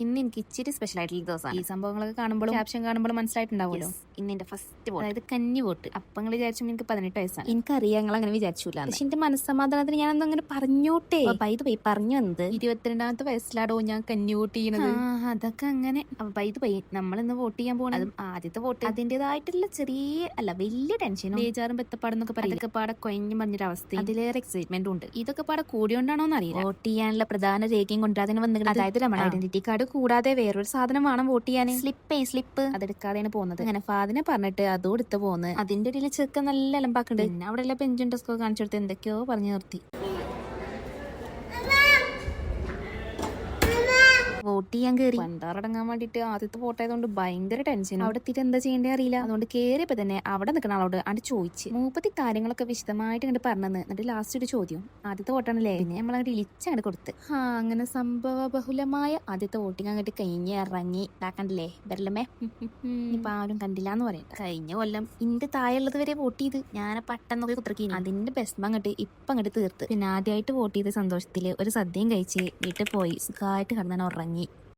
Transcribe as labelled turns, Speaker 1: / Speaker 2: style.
Speaker 1: ഇന്ന് എനിക്ക് ഇച്ചിരി സ്പെഷ്യൽ ആയിട്ടുള്ള ദിവസമാണ്. ഈ സംഭവങ്ങളൊക്കെ കാണുമ്പോഴും ക്യാപ്ഷൻ കാണുമ്പോഴും മനസ്സിലായിട്ടുണ്ടാവുമല്ലോ. ഇന്ന് എന്റെ ഫസ്റ്റ് വോട്ട്, അതായത് കന്നി വോട്ട്. അപ്പൊ നിങ്ങൾ വിചാരിച്ചു എനിക്ക് 18 വയസ്സാണ്. എനിക്കറിയാം നിങ്ങൾ അങ്ങനെ വിചാരിച്ചില്ല. പക്ഷെ എന്റെ മനസ്സമാധാനത്തിന് ഞാനൊന്നും അങ്ങനെ പറഞ്ഞോട്ടെ. ഇത് പോയി പറഞ്ഞു വന്നത് 22ാമത്തെ വയസ്സിലാടോ ഞാൻ കന്നി വോട്ട് ചെയ്യണത്. അതൊക്കെ അങ്ങനെ. ഇത് പോയി നമ്മൾ ഇന്ന് വോട്ട് ചെയ്യാൻ പോകണം. അതും ആദ്യത്തെ വോട്ട്. അതിന്റേതായിട്ടുള്ള ചെറിയ അല്ല വലിയ ടെൻഷനും ബേജാറും ബെത്തപ്പാടെന്നൊക്കെ പറയും. അതൊക്കെ പാടെ കൊഞ്ഞു പറഞ്ഞൊരു അവസ്ഥ. അതിലേറെ എക്സൈറ്റ്മെന്റ് ഉണ്ട്. ഇതൊക്കെ പാടെ കൂടിയോണ്ടാണോ എന്നറിയില്ല. വോട്ട് ചെയ്യാനുള്ള പ്രധാന രേഖയും കൊണ്ടുവരാതെ വന്നത്, അതായത് നമ്മുടെ ഐഡന്റിറ്റി കാർഡ് കൂടാതെ വേറൊരു സാധനം വേണം വോട്ട് ചെയ്യാൻ. സ്ലിപ്പ് അതെടുക്കാതെയാണ് പോകുന്നത്. അങ്ങനെ ഫാദിനെ പറഞ്ഞിട്ട് അതും എടുത്ത് പോകുന്നത്. അതിന്റെ ഇടയിൽ ചെറുക്ക നല്ല അലമ്പാക്കുന്നുണ്ട്. പിന്നെ അവിടെ എല്ലാം പെഞ്ചും ഡെസ്കോ കാണിച്ചു കൊടുത്ത് എന്തൊക്കെയോ പറഞ്ഞു നിർത്തി. വോട്ട് ചെയ്യാൻ കയറി പണ്ടാറടങ്ങാൻ വേണ്ടിട്ട് ആദ്യത്തെ വോട്ടായതുകൊണ്ട് ഭയങ്കര ടെൻഷനും. അവിടെ എത്തിയിട്ട് എന്താ ചെയ്യേണ്ടേ അറിയില്ല. അതുകൊണ്ട് കേറിയപ്പോ തന്നെ അവിടെ നിൽക്കുന്ന ആളോട് അത് ചോദിച്ച് മൂപ്പത്തി കാര്യങ്ങളൊക്കെ വിശദമായിട്ട് ഇങ്ങോട്ട് പറഞ്ഞത്. എന്നിട്ട് ലാസ്റ്റ് ഒരു ചോദ്യം, ആദ്യത്തെ വോട്ടാണല്ലേ, പിന്നെ നമ്മളങ്ങോട്ട് ഇളിച്ചങ്ങോട്ട് കൊടുത്ത്. അങ്ങനെ സംഭവ ബഹുലമായ ആദ്യത്തെ വോട്ടിങ് അങ്ങോട്ട് കഴിഞ്ഞ് ഇറങ്ങി ഇതാക്കണ്ടല്ലേ വരലമേ. ഇപ്പൊ ആരും കണ്ടില്ല എന്ന് പറയണ്ട. കഴിഞ്ഞ കൊല്ലം ഇന്റെ താഴെയുള്ളത് വരെ വോട്ട് ചെയ്ത് ഞാൻ പട്ടെന്നൊക്കെ കുത്തിറക്കി. അതിന്റെ ബെസ്റ്റ് അങ്ങോട്ട് ഇപ്പൊ അങ്ങോട്ട് തീർത്ത്. പിന്നെ ആദ്യമായിട്ട് വോട്ട് ചെയ്ത സന്തോഷത്തില് ഒരു സദ്യയും കഴിച്ച് വീട്ടിൽ പോയി സുഖമായിട്ട് കിടന്നാണ് ഉറങ്ങി.